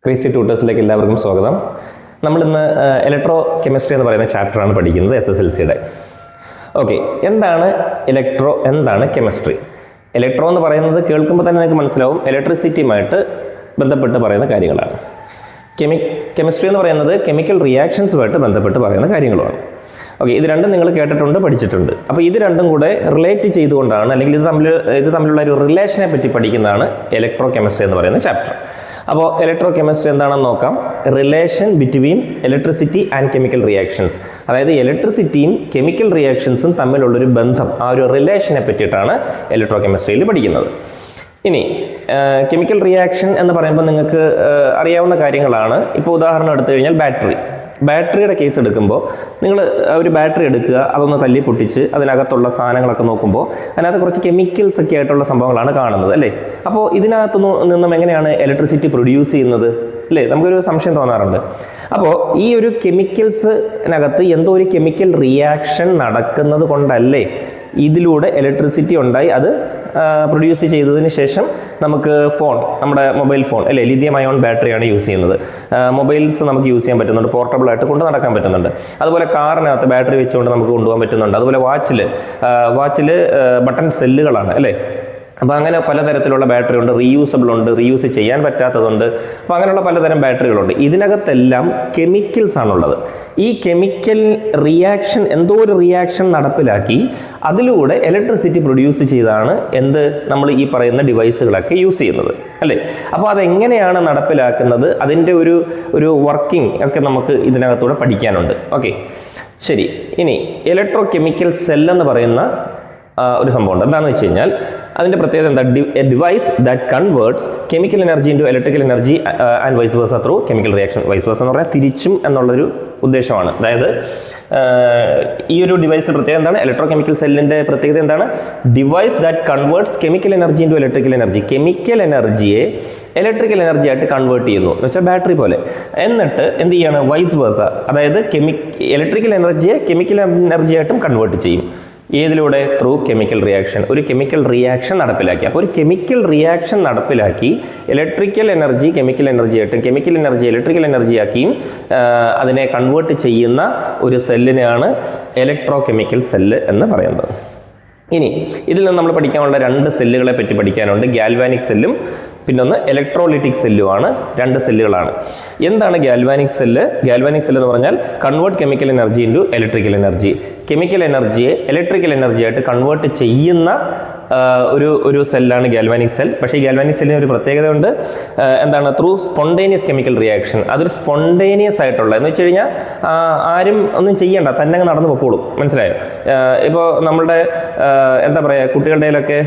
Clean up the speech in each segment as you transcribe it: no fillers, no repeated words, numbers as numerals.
Crazy ട്യൂട്ടേഴ്സിലേക്ക് എല്ലാവർക്കും സ്വാഗതം. നമ്മളിന്ന് ഇലക്ട്രോ കെമിസ്ട്രി എന്ന് പറയുന്ന ചാപ്റ്ററാണ് പഠിക്കുന്നത്, SSLCയുടെ. ഓക്കെ, എന്താണ് കെമിസ്ട്രി? ഇലക്ട്രോ എന്ന് പറയുന്നത് കേൾക്കുമ്പോൾ തന്നെ നിങ്ങൾക്ക് മനസ്സിലാവും, ഇലക്ട്രിസിറ്റിയുമായിട്ട് ബന്ധപ്പെട്ട് പറയുന്ന കാര്യങ്ങളാണ്. കെമിസ്ട്രി എന്ന് പറയുന്നത് കെമിക്കൽ റിയാക്ഷൻസുമായിട്ട് ബന്ധപ്പെട്ട് പറയുന്ന കാര്യങ്ങളുമാണ്. ഓക്കെ, ഇത് രണ്ടും നിങ്ങൾ കേട്ടിട്ടുണ്ട്, പഠിച്ചിട്ടുണ്ട്. അപ്പോൾ ഇത് രണ്ടും കൂടെ റിലേറ്റ് ചെയ്തുകൊണ്ടാണ്, അല്ലെങ്കിൽ ഇത് തമ്മിലുള്ള ഒരു റിലേഷനെ പറ്റി പഠിക്കുന്നതാണ് ഇലക്ട്രോ കെമിസ്ട്രി എന്ന് പറയുന്ന ചാപ്റ്റർ. അപ്പോൾ ഇലക്ട്രോ കെമിസ്ട്രി എന്താണെന്ന് നോക്കാം. Relation between electricity and chemical reactions, അതായത് ഇലക്ട്രിസിറ്റിയും കെമിക്കൽ റിയാക്ഷൻസും തമ്മിലുള്ളൊരു ബന്ധം, ആ ഒരു റിലേഷനെ പറ്റിയിട്ടാണ് ഇലക്ട്രോ കെമിസ്ട്രിയിൽ പഠിക്കുന്നത്. ഇനി കെമിക്കൽ റിയാക്ഷൻ എന്ന് പറയുമ്പോൾ നിങ്ങൾക്ക് അറിയാവുന്ന കാര്യങ്ങളാണ്. ഇപ്പോൾ ഉദാഹരണം എടുത്തു കഴിഞ്ഞാൽ ബാറ്ററിയുടെ കേസ് എടുക്കുമ്പോൾ നിങ്ങൾ ഒരു ബാറ്ററി എടുക്കുക, അതൊന്ന് തല്ലി പൊട്ടിച്ച് അതിനകത്തുള്ള സാധനങ്ങളൊക്കെ നോക്കുമ്പോൾ അതിനകത്ത് കുറച്ച് കെമിക്കൽസ് ഒക്കെ ആയിട്ടുള്ള സംഭവങ്ങളാണ് കാണുന്നത്, അല്ലേ? അപ്പോൾ ഇതിനകത്ത് നിന്നും എങ്ങനെയാണ് ഇലക്ട്രിസിറ്റി പ്രൊഡ്യൂസ് ചെയ്യുന്നത്, അല്ലേ? നമുക്കൊരു സംശയം തോന്നാറുണ്ട്. അപ്പോൾ ഈ ഒരു കെമിക്കൽസിനകത്ത് എന്തോ ഒരു കെമിക്കൽ റിയാക്ഷൻ നടക്കുന്നത് കൊണ്ടല്ലേ ഇതിലൂടെ ഇലക്ട്രിസിറ്റി ഉണ്ടായി അത് പ്രൊഡ്യൂസ് ചെയ്തതിന് ശേഷം നമുക്ക് നമ്മുടെ മൊബൈൽ ഫോൺ, അല്ലേ, ലിഥിയം അയോൺ ബാറ്ററിയാണ് യൂസ് ചെയ്യുന്നത്. മൊബൈൽസ് നമുക്ക് യൂസ് ചെയ്യാൻ പറ്റുന്നുണ്ട്, പോർട്ടബിളായിട്ട് കൊണ്ട് നടക്കാൻ പറ്റുന്നുണ്ട്. അതുപോലെ കാറിനകത്ത് ബാറ്ററി വെച്ചുകൊണ്ട് നമുക്ക് കൊണ്ടുപോകാൻ പറ്റുന്നുണ്ട്. അതുപോലെ വാച്ചിൽ ബട്ടൺ സെല്ലുകളാണ്, അല്ലേ? അപ്പോൾ അങ്ങനെ പലതരത്തിലുള്ള ബാറ്ററി ഉണ്ട്, റീയൂസബിൾ ഉണ്ട്, റീയൂസ് ചെയ്യാൻ പറ്റാത്തതുണ്ട്. അപ്പോൾ അങ്ങനെയുള്ള പലതരം ബാറ്ററികളുണ്ട്. ഇതിനകത്തെല്ലാം കെമിക്കൽസ് ആണുള്ളത്. ഈ കെമിക്കൽ റിയാക്ഷൻ, എന്തോ ഒരു റിയാക്ഷൻ നടപ്പിലാക്കി അതിലൂടെ ഇലക്ട്രിസിറ്റി പ്രൊഡ്യൂസ് ചെയ്താണ് നമ്മൾ ഈ പറയുന്ന ഡിവൈസുകളൊക്കെ യൂസ് ചെയ്യുന്നത്, അല്ലേ? അപ്പോൾ അതെങ്ങനെയാണ് നടപ്പിലാക്കുന്നത്, അതിൻ്റെ ഒരു വർക്കിംഗ് ഒക്കെ നമുക്ക് ഇതിനകത്തൂടെ പഠിക്കാനുണ്ട്. ഓക്കെ, ശരി. ഇനി ഇലക്ട്രോ കെമിക്കൽ സെൽ എന്ന് പറയുന്ന ഒരു സംഭവമുണ്ട്. എന്താണെന്ന് വെച്ച് കഴിഞ്ഞാൽ അതിൻ്റെ പ്രത്യേകത എന്താ? A device that converts chemical energy into electrical energy and vice versa through chemical reaction. Vice versa എന്ന് പറഞ്ഞാൽ തിരിച്ചും എന്നുള്ളൊരു ഉദ്ദേശമാണ്. അതായത് ഈ ഒരു ഡിവൈസിൻ്റെ പ്രത്യേകത എന്താണ്? ഇലക്ട്രോ കെമിക്കൽ സെല്ലിൻ്റെ പ്രത്യേകത എന്താണ്? Device that converts chemical energy into electrical energy. Chemical എനർജിയെ ഇലക്ട്രിക്കൽ എനർജി ആയിട്ട് കൺവേർട്ട് ചെയ്യുന്നു എന്ന് വെച്ചാൽ ബാറ്ററി പോലെ. എന്നിട്ട് എന്ത് ചെയ്യാണ്? വൈസ് വേഴ്സ, അതായത് ഇലക്ട്രിക്കൽ എനർജിയെ കെമിക്കൽ എനർജി ആയിട്ടും കൺവേർട്ട് ചെയ്യും. ഏതിലൂടെ? Through chemical reaction. ഒരു കെമിക്കൽ റിയാക്ഷൻ നടപ്പിലാക്കി. അപ്പോൾ ഒരു കെമിക്കൽ റിയാക്ഷൻ നടപ്പിലാക്കി ഇലക്ട്രിക്കൽ എനർജി കെമിക്കൽ എനർജി ആയിട്ടും കെമിക്കൽ എനർജി ഇലക്ട്രിക്കൽ എനർജി ആക്കിയും അതിനെ കൺവേർട്ട് ചെയ്യുന്ന ഒരു സെല്ലിനെയാണ് ഇലക്ട്രോ കെമിക്കൽ സെല്ല് എന്ന് പറയുന്നത്. ഇനി ഇതിൽ നിന്ന് നമ്മൾ പഠിക്കാനുള്ള 2 സെല്ലുകളെ പറ്റി പഠിക്കാനുണ്ട്. ഗാൽവാനിക് സെല്ലും പിന്നൊന്ന് ഇലക്ട്രോലിറ്റിക് സെല്ലുമാണ്. 2 സെല്ലുകളാണ്. എന്താണ് ഗാൽവാനിക് സെല്ല്? ഗാൽവാനിക് സെല്ല് എന്ന് പറഞ്ഞാൽ convert chemical energy into electrical energy. Chemical എനർജിയെ ഇലക്ട്രിക്കൽ എനർജി ആയിട്ട് കൺവേർട്ട് ചെയ്യുന്ന ഒരു സെല്ലാണ് ഗാൽവാനിക് സെൽ. പക്ഷേ ഈ ഗാൽവാനിക് സെല്ലിന് ഒരു പ്രത്യേകതയുണ്ട്. എന്താണ്? Through spontaneous chemical reaction. അതൊരു സ്പോണ്ടേനിയസ് ആയിട്ടുള്ള, എന്ന് വെച്ച് കഴിഞ്ഞാൽ ആരും ഒന്നും ചെയ്യണ്ട, തന്നെ നടന്നു പൊക്കോളും. മനസ്സിലായോ? ഇപ്പോൾ നമ്മളുടെ എന്താ പറയുക, കുട്ടികളുടെ കയ്യിലൊക്കെ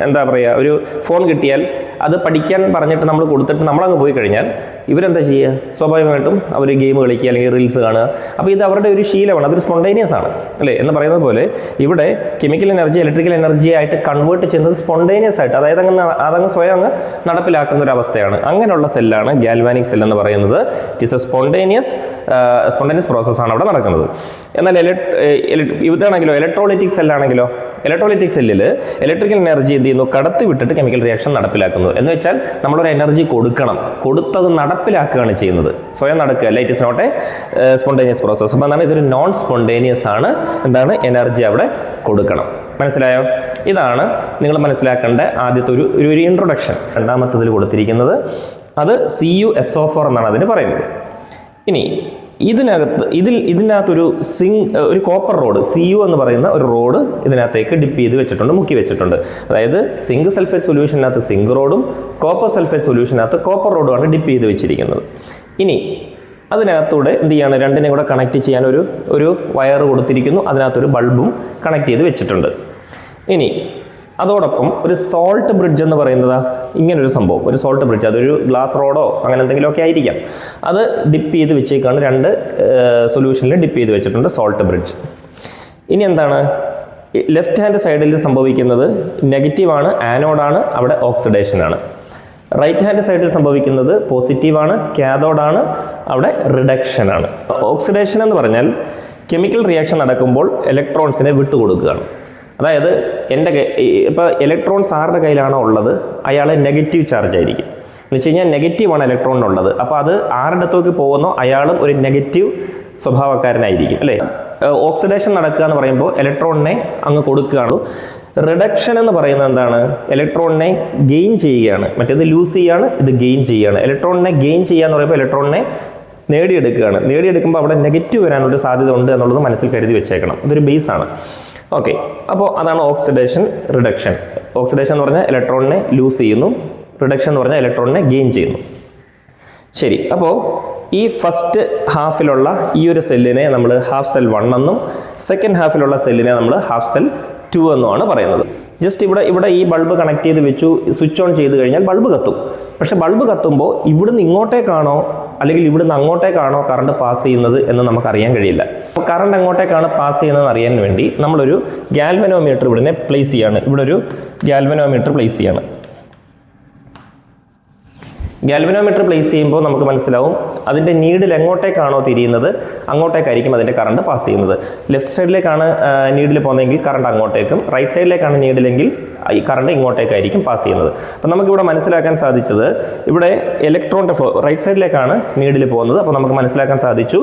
എന്താ പറയുക, ഒരു ഫോൺ കിട്ടിയാൽ അത് പഠിക്കാൻ പറഞ്ഞിട്ട് നമ്മൾ കൊടുത്തിട്ട് നമ്മളങ്ങ് പോയി കഴിഞ്ഞാൽ ഇവരെന്താ ചെയ്യുക? സ്വാഭാവികമായിട്ടും അവർ ഗെയിം കളിക്കുക അല്ലെങ്കിൽ റീൽസ് കാണുക. അപ്പോൾ ഇത് അവരുടെ ഒരു ശീലമാണ്, അതൊരു സ്പോണ്ടേനിയസ് ആണ്, അല്ലേ? എന്ന് പറയുന്നത് പോലെ ഇവിടെ കെമിക്കൽ എനർജി ഇലക്ട്രിക്കൽ എനർജി ആയിട്ട് കൺവേർട്ട് ചെയ്യുന്നത് സ്പോണ്ടേനിയസ് ആയിട്ട്, അതായത് അതങ്ങ് സ്വയം അങ്ങ് നടപ്പിലാക്കുന്ന ഒരു അവസ്ഥയാണ്. അങ്ങനെയുള്ള സെല്ലാണ് ഗാൽവാനിക് സെൽ എന്ന് പറയുന്നത്. ഇറ്റ് ഈസ് എ സ്പോണ്ടേനിയസ് പ്രോസസ്സാണ് അവിടെ നടക്കുന്നത്. എന്നാൽ ഇതാണെങ്കിലോ, ഇലക്ട്രോളിറ്റിക് സെല്ലാണെങ്കിലോ, ഇലക്ട്രോളിറ്റിക് സെല്ലിൽ ഇലക്ട്രിക്കൽ എനർജി എന്ത് ചെയ്യുന്നു? കടത്തി വിട്ടിട്ട് കെമിക്കൽ റിയാക്ഷൻ നടപ്പിലാക്കുന്നു. എന്ന് വെച്ചാൽ നമ്മളൊരു എനർജി കൊടുത്തത് നടപ്പിലാക്കുകയാണ് ചെയ്യുന്നത്, സ്വയം നടക്കുക അല്ല. It is not a spontaneous process. അപ്പോൾ എന്താണ്? ഇതൊരു നോൺ സ്പോണ്ടേനിയസ് ആണ്. എന്താണ്? എനർജി അവിടെ കൊടുക്കണം. മനസ്സിലായോ? ഇതാണ് നിങ്ങൾ മനസ്സിലാക്കേണ്ട ആദ്യത്തെ ഒരു ഇൻട്രൊഡക്ഷൻ. രണ്ടാമത്തതിൽ കൊടുത്തിരിക്കുന്നത് അത് CuSO4 എന്നാണ് അതിന് പറയുന്നത്. ഇനി ഇതിനകത്തൊരു ഒരു കോപ്പർ റോഡ്, Cu എന്ന് പറയുന്ന ഒരു റോഡ് ഇതിനകത്തേക്ക് ഡിപ്പ് ചെയ്ത് വെച്ചിട്ടുണ്ട്, മുക്കി വെച്ചിട്ടുണ്ട്. അതായത് സിങ്ക് സൾഫേറ്റ് സൊല്യൂഷനകത്ത് സിങ്ക് റോഡും കോപ്പർ സൾഫേറ്റ് സൊല്യൂഷനകത്ത് കോപ്പർ റോഡുമാണ് ഡിപ്പ് ചെയ്ത് വെച്ചിരിക്കുന്നത്. ഇനി അതിനകത്തൂടെ എന്ത് ചെയ്യാണ്? രണ്ടിനെ കൂടെ കണക്ട് ചെയ്യാൻ ഒരു വയർ കൊടുത്തിരിക്കുന്നു. അതിനകത്തൊരു ബൾബും കണക്ട് ചെയ്ത് വെച്ചിട്ടുണ്ട്. ഇനി അതോടൊപ്പം ഒരു സോൾട്ട് ബ്രിഡ്ജ് എന്ന് പറയുന്നത് ഇങ്ങനൊരു സംഭവം, ഒരു സോൾട്ട് ബ്രിഡ്ജ്, അതൊരു ഗ്ലാസ് റോഡോ അങ്ങനെ എന്തെങ്കിലുമൊക്കെ ആയിരിക്കാം. അത് ഡിപ്പ് ചെയ്ത് വെച്ചേക്കാണ്, 2 സൊല്യൂഷനിൽ ഡിപ്പ് ചെയ്ത് വെച്ചിട്ടുണ്ട്, സോൾട്ട് ബ്രിഡ്ജ്. ഇനി എന്താണ്? ലെഫ്റ്റ് ഹാൻഡ് സൈഡിൽ സംഭവിക്കുന്നത് നെഗറ്റീവാണ്, ആനോഡാണ്, അവിടെ ഓക്സിഡേഷനാണ്. റൈറ്റ് ഹാൻഡ് സൈഡിൽ സംഭവിക്കുന്നത് പോസിറ്റീവാണ്, കാഥോഡാണ്, അവിടെ റിഡക്ഷനാണ്. ഓക്സിഡേഷൻ എന്ന് പറഞ്ഞാൽ കെമിക്കൽ റിയാക്ഷൻ നടക്കുമ്പോൾ ഇലക്ട്രോൺസിനെ വിട്ടുകൊടുക്കുകയാണ്. അതായത് ഇപ്പോൾ ഇലക്ട്രോൺസ് ആരുടെ കയ്യിലാണോ ഉള്ളത് അയാൾ നെഗറ്റീവ് ചാർജ് ആയിരിക്കും. എന്ന് വെച്ച് കഴിഞ്ഞാൽ നെഗറ്റീവാണ് ഇലക്ട്രോണിനുള്ളത്. അപ്പോൾ അത് ആരുടെ അടുത്തേക്ക് പോകുന്നോ അയാളും ഒരു നെഗറ്റീവ് സ്വഭാവക്കാരനായിരിക്കും അല്ലേ. ഓക്സിഡേഷൻ നടക്കുക എന്ന് പറയുമ്പോൾ ഇലക്ട്രോണിനെ അങ്ങ് കൊടുക്കുകയാണ്. റിഡക്ഷൻ എന്ന് പറയുന്നത് എന്താണ്? ഇലക്ട്രോണിനെ ഗെയിൻ ചെയ്യുകയാണ്. മറ്റേത് ലൂസ് ചെയ്യുകയാണ്, ഇത് ഗെയിൻ ചെയ്യുകയാണ്. ഇലക്ട്രോണിനെ ഗെയിൻ ചെയ്യുക എന്ന് പറയുമ്പോൾ ഇലക്ട്രോണിനെ നേടിയെടുക്കുകയാണ്. നേടിയെടുക്കുമ്പോൾ അവിടെ നെഗറ്റീവ് വരാനുള്ള സാധ്യത ഉണ്ട് എന്നുള്ളത് മനസ്സിൽ കരുതി വെച്ചേക്കണം. ഇതൊരു ബേസാണ്. ഓക്കെ, അപ്പോൾ അതാണ് ഓക്സിഡേഷൻ, റിഡക്ഷൻ. ഓക്സിഡേഷൻ എന്ന് പറഞ്ഞാൽ ഇലക്ട്രോണിനെ ലൂസ് ചെയ്യുന്നു, റിഡക്ഷൻ എന്ന് പറഞ്ഞാൽ ഇലക്ട്രോണിനെ ഗെയിൻ ചെയ്യുന്നു. ശരി, അപ്പോൾ ഈ ഫസ്റ്റ് ഹാഫിലുള്ള ഈ ഒരു സെല്ലിനെ നമ്മൾ ഹാഫ് സെൽ 1 എന്നും സെക്കൻഡ് ഹാഫിലുള്ള സെല്ലിനെ നമ്മൾ ഹാഫ് സെൽ 2 എന്നുമാണ് പറയുന്നത്. ജസ്റ്റ് ഇവിടെ ഈ ബൾബ് കണക്ട് ചെയ്ത് വെച്ചു, സ്വിച്ച് ഓൺ ചെയ്ത് കഴിഞ്ഞാൽ ബൾബ് കത്തും. പക്ഷെ ബൾബ് കത്തുമ്പോൾ ഇവിടുന്ന് ഇങ്ങോട്ടേക്കാണോ അല്ലെങ്കിൽ ഇവിടുന്ന് അങ്ങോട്ടേക്കാണോ കറണ്ട് പാസ് ചെയ്യുന്നത് എന്ന് നമുക്കറിയാൻ കഴിയില്ല. അപ്പോൾ കറണ്ട് അങ്ങോട്ടേക്കാണ് പാസ് ചെയ്യുന്നതെന്ന് അറിയാൻ വേണ്ടി നമ്മളൊരു ഗാൽവനോമീറ്റർ ഇവിടെ പ്ലേസ് ചെയ്യാണ്. ഇവിടെ ഒരു ഗാൽവനോമീറ്റർ പ്ലേസ് ചെയ്യാണ്. ഗാൽവനോമീറ്റർ പ്ലേസ് ചെയ്യുമ്പോൾ നമുക്ക് മനസ്സിലാവും അതിൻ്റെ നീഡിൽ എങ്ങോട്ടേക്കാണോ തിരിയുന്നത് അങ്ങോട്ടേക്കായിരിക്കും അതിൻ്റെ കറണ്ട് പാസ് ചെയ്യുന്നത്. ലെഫ്റ്റ് സൈഡിലേക്കാണ് നീഡിൽ പോകുന്നതെങ്കിൽ കറണ്ട് അങ്ങോട്ടേക്കും, റൈറ്റ് സൈഡിലേക്കാണ് നീഡിലെങ്കിൽ ഈ കറണ്ട് ഇങ്ങോട്ടേക്കായിരിക്കും പാസ് ചെയ്യുന്നത്. അപ്പം നമുക്കിവിടെ മനസ്സിലാക്കാൻ സാധിച്ചത് ഇവിടെ ഇലക്ട്രോണിൻ്റെ ഫ്ലോ റൈറ്റ് സൈഡിലേക്കാണ് നീഡിൽ പോകുന്നത്. അപ്പോൾ നമുക്ക് മനസ്സിലാക്കാൻ സാധിച്ചു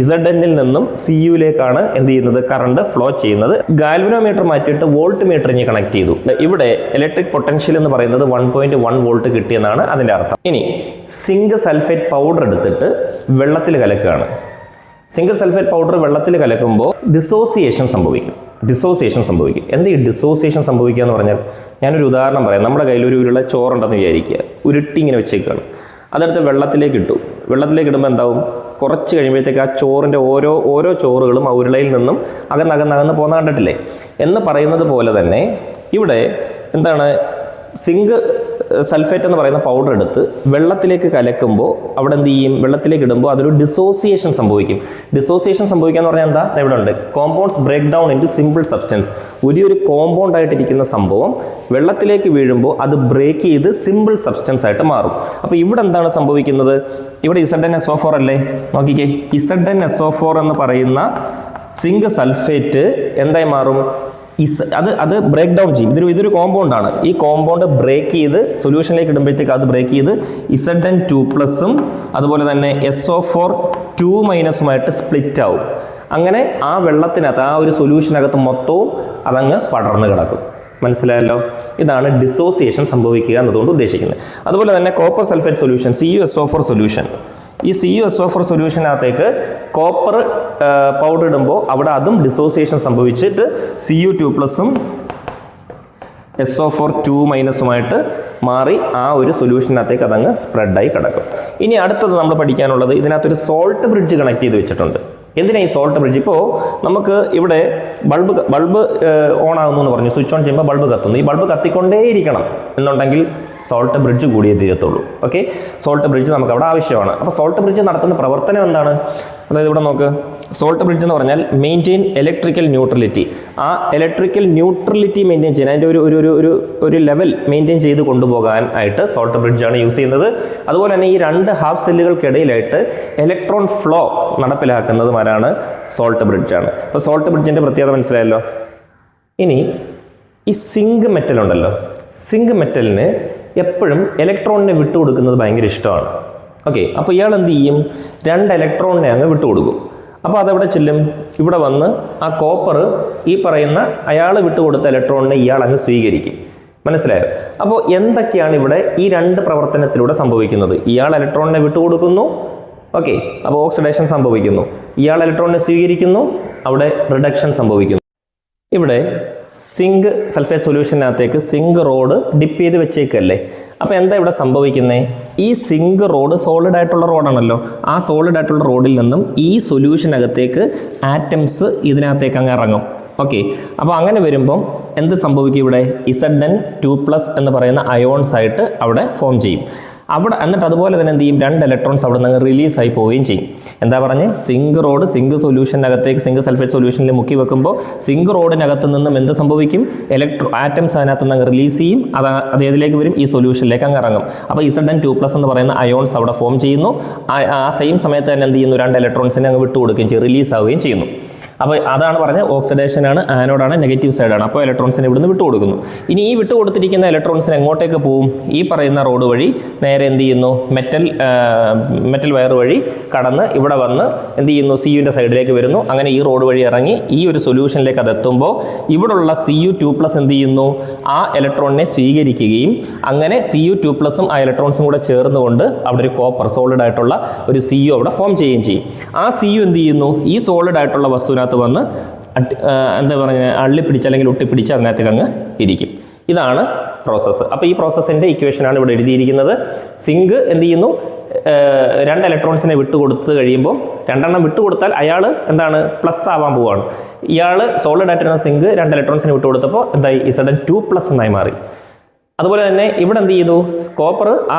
ZNൽ നിന്നും CUയിലേക്കാണ് എന്ത് ചെയ്യുന്നത്, കറണ്ട് ഫ്ലോ ചെയ്യുന്നത്. ഗാൽവനോമീറ്റർ മാറ്റിയിട്ട് വോൾട്ട് മീറ്റർ ഇനി കണക്ട് ചെയ്തു. ഇവിടെ ഇലക്ട്രിക് പൊട്ടൻഷ്യൽ എന്ന് പറയുന്നത് 1.1 വോൾട്ട് കിട്ടിയെന്നാണ് അതിൻ്റെ അർത്ഥം. ഇനി സിങ്ക് സൾഫേറ്റ് പൗഡർ എടുത്തിട്ട് വെള്ളത്തിൽ കലക്കുകയാണ്. സിങ്ക് സൾഫേറ്റ് പൗഡർ വെള്ളത്തിൽ കലക്കുമ്പോൾ ഡിസോസിയേഷൻ സംഭവിക്കും. എന്താ ഈ ഡിസോസിയേഷൻ സംഭവിക്കുക എന്ന് പറഞ്ഞാൽ, ഞാനൊരു ഉദാഹരണം പറയാം. നമ്മുടെ കയ്യിൽ ഒരു ഉരുള ചോറുണ്ടെന്ന് വിചാരിക്കുക, ഉരുട്ടി ഇങ്ങനെ വെച്ചേക്കാണ്. അതെടുത്ത് വെള്ളത്തിലേക്ക് ഇട്ടു. വെള്ളത്തിലേക്ക് ഇടുമ്പോൾ എന്താവും, കുറച്ച് കഴിയുമ്പോഴത്തേക്ക് ആ ചോറിൻ്റെ ഓരോ ചോറുകളും ആ ഉരുളയിൽ നിന്നും അകന്നകന്ന് പോകുന്ന കണ്ടിട്ടില്ലേ എന്ന് പറയുന്നത് പോലെ തന്നെ ഇവിടെ എന്താണ്, സിങ്ക് സൾഫേറ്റ് എന്ന് പറയുന്ന പൗഡർ എടുത്ത് വെള്ളത്തിലേക്ക് കലക്കുമ്പോൾ അവിടെ എന്ത് ചെയ്യും, വെള്ളത്തിലേക്ക് ഇടുമ്പോൾ അതൊരു ഡിസോസിയേഷൻ സംഭവിക്കും. ഡിസോസിയേഷൻ സംഭവിക്കുക എന്ന് പറഞ്ഞാൽ എന്താ, ഇവിടെ ഉണ്ട് compounds break down into simple substance. ഒരു കോമ്പൗണ്ട് ആയിട്ടിരിക്കുന്ന സംഭവം വെള്ളത്തിലേക്ക് വീഴുമ്പോൾ അത് ബ്രേക്ക് ചെയ്ത് സിമ്പിൾ സബ്സ്റ്റൻസ് ആയിട്ട് മാറും. അപ്പോൾ ഇവിടെ എന്താണ് സംഭവിക്കുന്നത്, ഇവിടെ ZnSO4 അല്ലേ, നോക്കിക്കേ, ZnSO4 എന്ന് പറയുന്ന സിങ്ക് സൾഫേറ്റ് എന്തായി മാറും, അത് ബ്രേക്ക് ഡൗൺ ചെയ്യും. ഇതൊരു കോമ്പൗണ്ടാണ്. ഈ കോമ്പൗണ്ട് ബ്രേക്ക് ചെയ്ത് സൊല്യൂഷനിലേക്ക് ഇടുമ്പോഴത്തേക്ക് അത് ബ്രേക്ക് ചെയ്ത് Zn2+ഉം അതുപോലെ തന്നെ SO4 2- സ്പ്ലിറ്റ് ആവും. അങ്ങനെ ആ വെള്ളത്തിനകത്ത്, ആ ഒരു സൊല്യൂഷനകത്ത് മൊത്തവും അതങ്ങ് പടർന്ന് കിടക്കും. മനസ്സിലായല്ലോ, ഇതാണ് ഡിസോസിയേഷൻ സംഭവിക്കുക എന്നതുകൊണ്ട് ഉദ്ദേശിക്കുന്നത്. അതുപോലെ തന്നെ copper sulphate solution, CuSO4 solution, ഈ CuSO4 സൊല്യൂഷനകത്തേക്ക് കോപ്പർ പൗഡർ ഇടുമ്പോൾ അവിടെ അതും ഡിസോസിയേഷൻ സംഭവിച്ചിട്ട് Cu2+ഉം SO4 2- മാറി ആ ഒരു സൊല്യൂഷനകത്തേക്ക് അതങ്ങ് സ്പ്രെഡായി കിടക്കും. ഇനി അടുത്തത് നമ്മൾ പഠിക്കാനുള്ളത്, ഇതിനകത്തൊരു സോൾട്ട് ബ്രിഡ്ജ് കണക്ട് ചെയ്ത് വെച്ചിട്ടുണ്ട്. എന്തിനാ ഈ സോൾട്ട് ബ്രിഡ്ജ്? ഇപ്പോൾ നമുക്ക് ഇവിടെ ബൾബ് ഓൺ ആകുന്നു എന്ന് പറഞ്ഞു, സ്വിച്ച് ഓൺ ചെയ്യുമ്പോൾ ബൾബ് കത്തുന്നു. ഈ ബൾബ് കത്തിക്കൊണ്ടേയിരിക്കണം എന്നുണ്ടെങ്കിൽ സോൾട്ട് ബ്രിഡ്ജ് കൂടിയേ തീരത്തുള്ളൂ. ഓക്കെ, സോൾട്ട് ബ്രിഡ്ജ് നമുക്ക് അവിടെ ആവശ്യമാണ്. അപ്പോൾ സോൾട്ട് ബ്രിഡ്ജ് നടത്തുന്ന പ്രവർത്തനം എന്താണ്? അതായത് ഇവിടെ നോക്ക്, സോൾട്ട് ബ്രിഡ്ജ് എന്ന് പറഞ്ഞാൽ മെയിൻറ്റെയിൻ ഇലക്ട്രിക്കൽ ന്യൂട്രലിറ്റി. ആ ഇലക്ട്രിക്കൽ ന്യൂട്രലിറ്റി മെയിൻറ്റെയിൻ ചെയ്യാൻ, അതിൻ്റെ ഒരു ലെവൽ മെയിൻറ്റെയിൻ ചെയ്ത് കൊണ്ടുപോകാൻ ആയിട്ട് സോൾട്ട് ബ്രിഡ്ജാണ് യൂസ് ചെയ്യുന്നത്. അതുപോലെ തന്നെ ഈ രണ്ട് ഹാഫ് സെല്ലുകൾക്കിടയിലായിട്ട് ഇലക്ട്രോൺ ഫ്ലോ നടപ്പിലാക്കുന്നതുമാരാണ് സോൾട്ട് ബ്രിഡ്ജാണ്. അപ്പോൾ സോൾട്ട് ബ്രിഡ്ജിൻ്റെ പ്രത്യേകത മനസ്സിലായല്ലോ. ഇനി ഈ സിങ്ക് മെറ്റൽ ഉണ്ടല്ലോ, സിങ്ക് മെറ്റലിന് എപ്പോഴും ഇലക്ട്രോണിനെ വിട്ടുകൊടുക്കുന്നത് ഭയങ്കര ഇഷ്ടമാണ്. ഓക്കെ, അപ്പോൾ ഇയാൾ എന്ത് ചെയ്യും, 2 ഇലക്ട്രോണിനെ അങ്ങ് വിട്ടുകൊടുക്കും. അപ്പോൾ അതെവിടെ ചെല്ലും, ഇവിടെ വന്ന് ആ കോപ്പർ ഈ പറയുന്ന അയാൾ വിട്ടുകൊടുത്ത ഇലക്ട്രോണിനെ ഇയാൾ അങ്ങ് സ്വീകരിക്കും. മനസ്സിലായോ? അപ്പോൾ എന്തൊക്കെയാണ് ഇവിടെ ഈ 2 പ്രവർത്തനത്തിലൂടെ സംഭവിക്കുന്നത്? ഇയാൾ ഇലക്ട്രോണിനെ വിട്ടുകൊടുക്കുന്നു, ഓക്കെ, അപ്പോൾ ഓക്സിഡേഷൻ സംഭവിക്കുന്നു. ഇയാൾ ഇലക്ട്രോണിനെ സ്വീകരിക്കുന്നു, അവിടെ റിഡക്ഷൻ സംഭവിക്കുന്നു. ഇവിടെ സിങ്ക് സൾഫേറ്റ് സൊല്യൂഷനകത്തേക്ക് സിങ്ക് റോഡ് ഡിപ്പ് ചെയ്ത് വെച്ചേക്കല്ലേ. അപ്പോൾ എന്താ ഇവിടെ സംഭവിക്കുന്നത്, ഈ സിങ്ക് റോഡ് സോളിഡ് ആയിട്ടുള്ള റോഡാണല്ലോ, ആ സോളിഡ് ആയിട്ടുള്ള റോഡിൽ നിന്നും ഈ സൊല്യൂഷനകത്തേക്ക് ആറ്റംസ് ഇതിനകത്തേക്ക് അങ്ങ് ഇറങ്ങും. ഓക്കെ, അപ്പോൾ അങ്ങനെ വരുമ്പം എന്ത് സംഭവിക്കും, ഇവിടെ Zn2+ എന്ന് പറയുന്ന അയോൺസ് ആയിട്ട് അവിടെ ഫോം ചെയ്യും. അവിടെ എന്നിട്ട് അതുപോലെ തന്നെ എന്ത് ചെയ്യും, 2 ഇലക്ട്രോൺസ് അവിടെ നിന്ന് റിലീസായി പോവുകയും ചെയ്യും. എന്താ പറഞ്ഞ്, സിങ്ക് റോഡ് സിങ്ക് സൊല്യൂഷനകത്തേക്ക് സിങ്ക് സൾഫേറ്റ് സൊല്യൂഷനിൽ മുക്കി വെക്കുമ്പോൾ സിങ്ക് റോഡിനകത്ത് നിന്നും എന്ത് സംഭവിക്കും, ആറ്റംസ് അതിനകത്ത് നിന്ന് റിലീസ് ചെയ്യും. അത് ഏതിലേക്ക് വരും, ഈ സൊല്യൂഷനിലേക്ക് അങ്ങ് ഇറങ്ങും. അപ്പോൾ Zn2+ എന്ന് പറയുന്ന അയോൺസ് അവിടെ ഫോം ചെയ്യുന്നു. ആ സെയിം സമയത്ത് തന്നെ എന്ത് ചെയ്യുന്നു, 2 ഇലക്ട്രോൺസിനെ അങ്ങ് വിട്ടുകൊടുക്കുകയും ചെയ്യും, റിലീസ് ആവുകയും ചെയ്യുന്നു. അപ്പോൾ അതാണ് പറഞ്ഞത് ഓക്സിഡേഷനാണ്, ആനോഡാണ്, നെഗറ്റീവ് സൈഡാണ്. അപ്പോൾ ഇലക്ട്രോൺസിനെ ഇവിടുന്ന് വിട്ടുകൊടുക്കുന്നു. ഇനി ഈ വിട്ടുകൊടുത്തിരിക്കുന്ന ഇലക്ട്രോൺസിന് എങ്ങോട്ടേക്ക് പോവും? ഈ പറയുന്ന റോഡ് വഴി നേരെ എന്ത് ചെയ്യുന്നു? മെറ്റൽ വയർ വഴി കടന്ന് ഇവിടെ വന്ന് എന്ത് ചെയ്യുന്നു? CUവിൻ്റെ സൈഡിലേക്ക് വരുന്നു. അങ്ങനെ ഈ റോഡ് വഴി ഇറങ്ങി ഈ ഒരു സൊല്യൂഷനിലേക്ക് അത് എത്തുമ്പോൾ ഇവിടെയുള്ള Cu2+ എന്ത് ചെയ്യുന്നു? ആ ഇലക്ട്രോണിനെ സ്വീകരിക്കുകയും അങ്ങനെ Cu2+ഉം ആ ഇലക്ട്രോൺസും കൂടെ ചേർന്നുകൊണ്ട് അവിടെ ഒരു കോപ്പർ സോളിഡ് ആയിട്ടുള്ള ഒരു Cu അവിടെ ഫോം ചെയ്യുകയും ചെയ്യും. ആ Cu എന്ത് ചെയ്യുന്നു? ഈ സോളിഡ് ആയിട്ടുള്ള വസ്തുവിനകത്ത് വന്ന് എന്താ പറയുക, അള്ളിപ്പിടിച്ച് അല്ലെങ്കിൽ ഒട്ടിപ്പിടിച്ച് അതിനകത്തേക്ക് അങ്ങ് ഇരിക്കും. ഇതാണ് പ്രോസസ്സ്. അപ്പോൾ ഈ പ്രോസസ്സിൻ്റെ ഇക്വേഷനാണ് ഇവിടെ എഴുതിയിരിക്കുന്നത്. സിങ്ക് എന്ത് ചെയ്യുന്നു? 2 ഇലക്ട്രോൺസിനെ വിട്ടുകൊടുത്ത് കഴിയുമ്പോൾ 2 എണ്ണം വിട്ടുകൊടുത്താൽ അയാൾ എന്താണ്? പ്ലസ് ആവാൻ പോവുകയാണ്. ഇയാൾ സോളിഡ് ആയിട്ടിരുന്ന സിങ്ക് 2 ഇലക്ട്രോൺസിനെ വിട്ടുകൊടുത്തപ്പോൾ എന്തായി? Zn2+ എന്നായി മാറി. അതുപോലെ തന്നെ ഇവിടെ എന്ത് ചെയ്തു? കോപ്പർ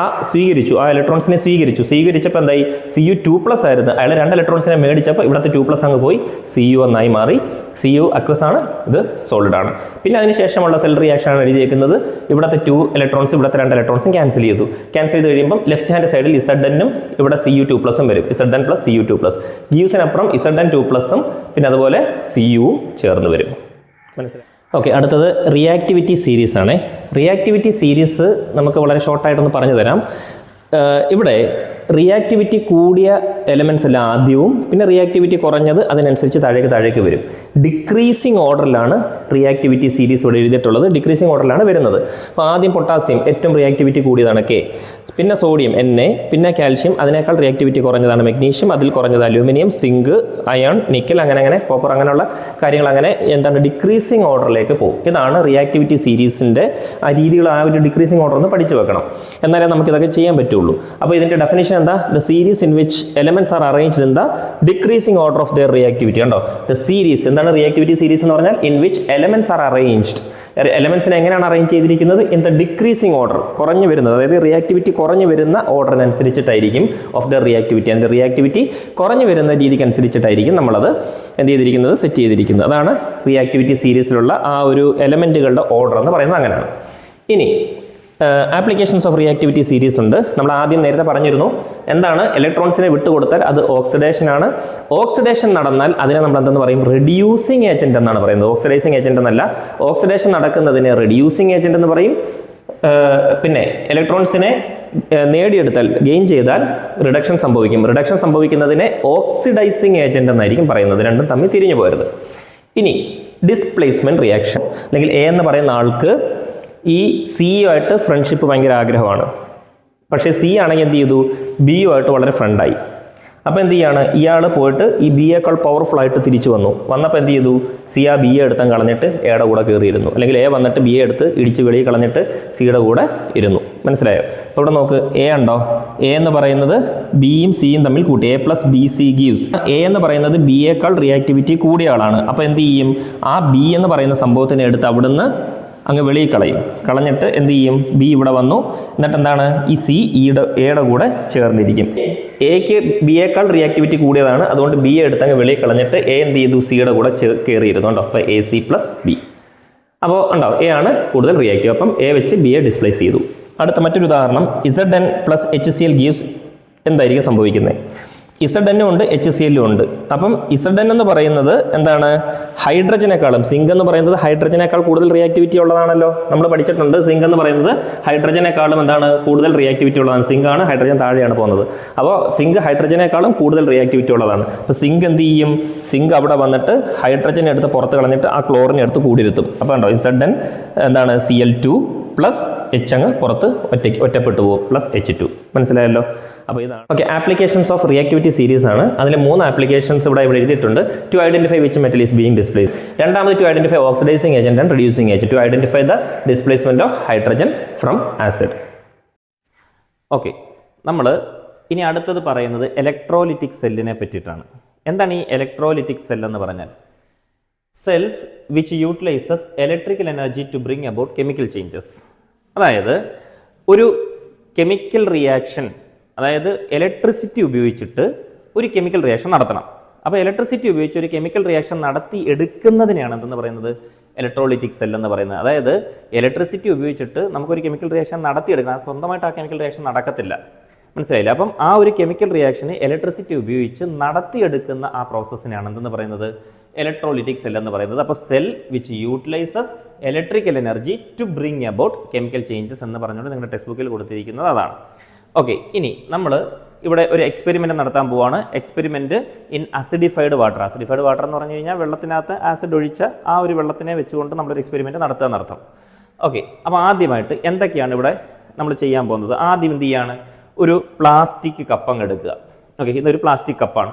സ്വീകരിച്ചു, ആ ഇലക്ട്രോൺസിനെ സ്വീകരിച്ചപ്പോൾ എന്തായി? Cu2+ ആയിരുന്നു. അയാൾ 2 ഇലക്ട്രോൺസിനെ മേടിച്ചപ്പോൾ ഇവിടുത്തെ 2+ അങ്ങ് പോയി Cu എന്നായി മാറി. Cu അക്വസ് ആണ്, ഇത് സോളിഡ് ആണ്. പിന്നെ അതിനുശേഷമുള്ള സെൽ റിയാക്ഷനാണ് എഴുതിയേക്കുന്നത്. ഇവിടുത്തെ 2 ഇലക്ട്രോൺസ് ഇവിടുത്തെ 2 ഇലക്ട്രോൺസും ക്യാൻസൽ ചെയ്തു കഴിയുമ്പോൾ ലെഫ്റ്റ് ഹാൻഡ് സൈഡിൽ Zn-ഉം ഇവിടെ Cu2+ഉം വരും. Zn + Cu2+. ഗീവ്സിനപ്പുറം Zn2+ഉം പിന്നെ അതുപോലെ Cuവും ചേർന്ന് വരും. മനസ്സിലായി? ഓക്കെ, അടുത്തത് റിയാക്ടിവിറ്റി സീരീസ് ആണ്. റിയാക്ടിവിറ്റി സീരീസ് നമുക്ക് വളരെ ഷോർട്ടായിട്ടൊന്ന് പറഞ്ഞു തരാം. ഇവിടെ റിയാക്ടിവിറ്റി കൂടിയ എലമെൻറ്റ്സ് എല്ലാം ആദ്യവും പിന്നെ റിയാക്ടിവിറ്റി കുറഞ്ഞത് അതിനനുസരിച്ച് താഴേക്ക് വരും. ഡിക്രീസിങ് ഓർഡറിലാണ് റിയാക്ടിവിറ്റി സീരീസ് ഇവിടെ എഴുതിയിട്ടുള്ളത്. ഡിക്രീസിങ് ഓർഡറിലാണ് വരുന്നത്. അപ്പോൾ ആദ്യം പൊട്ടാസ്യം ഏറ്റവും റിയാക്ടിവിറ്റി കൂടിയതാണ് K, പിന്നെ സോഡിയം Na, പിന്നെ കാൽഷ്യം അതിനേക്കാൾ റിയാക്ടിവിറ്റി കുറഞ്ഞതാണ് മെഗ്നീഷ്യം, അതിൽ കുറഞ്ഞത് അലൂമിനിയം, സിങ്ക്, അയൺ, നിക്കൽ, അങ്ങനെ കോപ്പർ, അങ്ങനെയുള്ള കാര്യങ്ങൾ അങ്ങനെ എന്താണ് ഡിക്രീസിങ് ഓർഡറിലേക്ക് പോകും. ഇതാണ് റിയാക്ടിവിറ്റി സീരീസിൻ്റെ ആ രീതികൾ. ആ ഒരു ഡിക്രീസിങ് ഓർഡർ ഒന്ന് പഠിച്ചു വെക്കണം, എന്നാലേ നമുക്കിതൊക്കെ ചെയ്യാൻ പറ്റുള്ളൂ. അപ്പോൾ ഇതിൻ്റെ ഡെഫിനേഷൻ എന്താ? The series in which elements are arranged in the decreasing order of their reactivity. കണ്ടോ, ദ സീരീസ് എന്താണ്? റിയാക്ടിവിറ്റി സീരീസ് എന്ന് പറഞ്ഞാൽ in which elements are arranged. എലമെന്റ്സിനെ എങ്ങനെയാണ് അറേഞ്ച് ചെയ്തിരിക്കുന്നത്? ഇൻ ദ ഡിക്രീസിങ് ഓർഡർ, കുറഞ്ഞു വരുന്നത്, അതായത് റിയാക്ടിവിറ്റി കുറഞ്ഞു വരുന്ന ഓർഡറിനനുസരിച്ചിട്ടായിരിക്കും ഓഫ് ദ റിയാക്ടിവിറ്റി. അതിൻ്റെ റിയാക്ടിവിറ്റി കുറഞ്ഞു വരുന്ന രീതിക്ക് അനുസരിച്ചിട്ടായിരിക്കും നമ്മളത് എന്ത് ചെയ്തിരിക്കുന്നത്? സെറ്റ് ചെയ്തിരിക്കുന്നത്. അതാണ് റിയാക്ടിവിറ്റി സീരീസിലുള്ള ആ ഒരു എലമെന്റുകളുടെ ഓർഡർ എന്ന് പറയുന്നത്. അങ്ങനെയാണ്. ഇനി ആപ്ലിക്കേഷൻസ് ഓഫ് റിയാക്ടിവിറ്റി സീരീസ് ഉണ്ട്. നമ്മൾ ആദ്യം നേരത്തെ പറഞ്ഞിരുന്നു എന്താണ്? ഇലക്ട്രോൺസിനെ വിട്ടുകൊടുത്താൽ അത് ഓക്സിഡേഷനാണ്. ഓക്സിഡേഷൻ നടന്നാൽ അതിനെ നമ്മൾ എന്തെന്ന് പറയും? റെഡ്യൂസിങ് ഏജന്റ് എന്നാണ് പറയുന്നത്. ഓക്സിഡൈസിങ് ഏജന്റ് എന്നല്ല. ഓക്സിഡേഷൻ നടക്കുന്നതിനെ റെഡ്യൂസിങ് ഏജന്റ് എന്ന് പറയും. പിന്നെ ഇലക്ട്രോൺസിനെ നേടിയെടുത്താൽ, ഗെയിൻ ചെയ്താൽ റിഡക്ഷൻ സംഭവിക്കും. റിഡക്ഷൻ സംഭവിക്കുന്നതിനെ ഓക്സിഡൈസിങ് ഏജന്റ് എന്നായിരിക്കും പറയുന്നത്. രണ്ടും തമ്മിൽ തിരിഞ്ഞു പോകരുത്. ഇനി ഡിസ്പ്ലേസ്മെന്റ് റിയാക്ഷൻ, അല്ലെങ്കിൽ A എന്ന് പറയുന്ന ആൾക്ക് ഈ സിയുമായിട്ട് ഫ്രണ്ട്ഷിപ്പ് ഭയങ്കര ആഗ്രഹമാണ്. പക്ഷേ സി ആണെങ്കിൽ എന്ത് ചെയ്തു? ബിയുമായിട്ട് വളരെ ഫ്രണ്ടായി. അപ്പോൾ എന്ത് ചെയ്യാണ്? ഇയാൾ പോയിട്ട് ഈ ബിയേക്കാൾ പവർഫുൾ ആയിട്ട് തിരിച്ചു വന്നപ്പോൾ എന്ത് ചെയ്തു? സി ആ ബിയെ എടുത്താൽ കളഞ്ഞിട്ട് എയുടെ കൂടെ കയറിയിരുന്നു. അല്ലെങ്കിൽ എ വന്നിട്ട് ബിയെ എടുത്ത് ഇടിച്ച് വെളിയിൽ കളഞ്ഞിട്ട് സിയുടെ കൂടെ ഇരുന്നു. മനസ്സിലായോ? അപ്പോൾ ഇവിടെ നോക്ക്, എ ഉണ്ടോ? എ എന്ന് പറയുന്നത് ബിയും സിയും തമ്മിൽ കൂട്ടി. A+BC gives. എ എന്ന് പറയുന്നത് ബിയേക്കാൾ റിയാക്ടിവിറ്റി കൂടിയ ആളാണ്. അപ്പോൾ എന്ത് ചെയ്യും? ആ ബി എന്ന് പറയുന്ന സംഭവത്തിനെ എടുത്ത് അവിടുന്ന് അങ്ങ് വെളിയിൽ കളഞ്ഞിട്ട് എന്ത് ചെയ്യും? ബി ഇവിടെ വന്നു. എന്നിട്ട് എന്താണ്? ഈ സി എയുടെ കൂടെ ചേർന്നിരിക്കും. എക്ക് ബിയേക്കാൾ റിയാക്ടിവിറ്റി കൂടിയതാണ്, അതുകൊണ്ട് ബിയെ എടുത്ത് അങ്ങ് വെളിയിൽ കളഞ്ഞിട്ട് എ എന്ത് ചെയ്തു? സിയുടെ കൂടെ കയറിയിരുന്നു. ഉണ്ടോ? അപ്പോൾ AC+B. അപ്പോൾ ഉണ്ടാവും എ ആണ് കൂടുതൽ റിയാക്റ്റീവ്. അപ്പം എ വെച്ച് ബിയെ ഡിസ്പ്ലേസ് ചെയ്തു. അടുത്ത മറ്റൊരു ഉദാഹരണം, Zn+HCl ഗീവ്സ് എന്തായിരിക്കും സംഭവിക്കുന്നത്? Zn ഉണ്ട്, HCl ഉണ്ട്. അപ്പം Zn എന്ന് പറയുന്നത് എന്താണ്? ഹൈഡ്രജനേക്കാളും, സിങ്ക് എന്ന് പറയുന്നത് ഹൈഡ്രജനേക്കാൾ കൂടുതൽ റിയാക്ടിവിറ്റി ഉള്ളതാണല്ലോ. നമ്മൾ പഠിച്ചിട്ടുണ്ട് സിങ്ക് എന്ന് പറയുന്നത് ഹൈഡ്രജനേക്കാളും എന്താണ്? കൂടുതൽ റിയാക്ടിവിറ്റി ഉള്ളതാണ്. സിങ്ക് ആണ്, ഹൈഡ്രജൻ താഴെയാണ് പോകുന്നത്. അപ്പോൾ സിങ്ക് ഹൈഡ്രജനേക്കാളും കൂടുതൽ റിയാക്ടിവിറ്റി ഉള്ളതാണ്. അപ്പോൾ സിങ്ക് എന്ത് ചെയ്യും? സിങ്ക് അവിടെ വന്നിട്ട് ഹൈഡ്രജൻ എടുത്ത് പുറത്ത് കളഞ്ഞിട്ട് ആ ക്ലോറിനെ എടുത്ത് കൂടിയിരുത്തും. അപ്പോൾ ഉണ്ടോ Zn എന്താണ്? Cl2 പ്ലസ് H അങ്ങ് പുറത്ത് ഒറ്റപ്പെട്ടു പോകും, പ്ലസ് H2. മനസ്സിലായല്ലോ? അപ്പോൾ ഇതാണ്. Okay, applications of reactivity series ആണ്. അതിൽ 3 ആപ്ലിക്കേഷൻസ് ഇവിടെ എഴുതിയിട്ടുണ്ട്. To identify which metal is being displaced. രണ്ടാമത് to identify oxidising agent and reducing agent. To identify the displacement of hydrogen from acid. Okay, നമ്മൾ ഇനി അടുത്തത് പറയുന്നത് ഇലക്ട്രോലിറ്റിക് സെല്ലിനെ പറ്റിയിട്ടാണ്. എന്താണ് ഈ ഇലക്ട്രോലിറ്റിക് സെൽ എന്ന് പറഞ്ഞാൽ? Cells which utilises electrical energy to bring about chemical changes. അതായത് ഒരു കെമിക്കൽ റിയാക്ഷൻ, അതായത് ഇലക്ട്രിസിറ്റി ഉപയോഗിച്ചിട്ട് ഒരു കെമിക്കൽ റിയാക്ഷൻ നടത്തണം. അപ്പോൾ ഇലക്ട്രിസിറ്റി ഉപയോഗിച്ച് ഒരു കെമിക്കൽ റിയാക്ഷൻ നടത്തി എടുക്കുന്നതിനെയാണ് എന്തെന്ന് പറയുന്നത്? ഇലക്ട്രോലിറ്റിക് സെൽ എന്ന് പറയുന്നത്. അതായത് ഇലക്ട്രിസിറ്റി ഉപയോഗിച്ചിട്ട് നമുക്കൊരു കെമിക്കൽ റിയാക്ഷൻ നടത്തിയെടുക്കണം. സ്വന്തമായിട്ട് ആ കെമിക്കൽ റിയാക്ഷൻ നടക്കത്തില്ല. മനസ്സിലായില്ല? അപ്പം ആ ഒരു കെമിക്കൽ റിയാക്ഷന് ഇലക്ട്രിസിറ്റി ഉപയോഗിച്ച് നടത്തിയെടുക്കുന്ന ആ പ്രോസസ്സിനെയാണ് എന്തെന്ന് പറയുന്നത്? ഇലക്ട്രോലിറ്റിക് സെൽ എന്ന് പറയുന്നത്. അപ്പോൾ cell which utilises electrical energy to bring about chemical changes എന്ന് പറഞ്ഞുകൊണ്ട് നിങ്ങളുടെ ടെക്സ്റ്റ് ബുക്കിൽ കൊടുത്തിരിക്കുന്നത് അതാണ്. ഓക്കെ, ഇനി നമ്മൾ ഇവിടെ ഒരു എക്സ്പെരിമെൻ്റ് നടത്താൻ പോവുകയാണ്. Experiment in acidified water. Acidified water എന്ന് പറഞ്ഞു കഴിഞ്ഞാൽ വെള്ളത്തിനകത്ത് ആസിഡ് ഒഴിച്ച ആ ഒരു വെള്ളത്തിനെ വെച്ചുകൊണ്ട് നമ്മളൊരു എക്സ്പെരിമെൻറ്റ് നടത്തുക എന്നർത്ഥം. ഓക്കെ, അപ്പോൾ ആദ്യമായിട്ട് എന്തൊക്കെയാണ് ഇവിടെ നമ്മൾ ചെയ്യാൻ പോകുന്നത്? ആദ്യം എന്ത് ചെയ്യാണ്? ഒരു പ്ലാസ്റ്റിക് കപ്പ് അങ്ങ് എടുക്കുക. ഓക്കെ, ഇതൊരു പ്ലാസ്റ്റിക് കപ്പാണ്.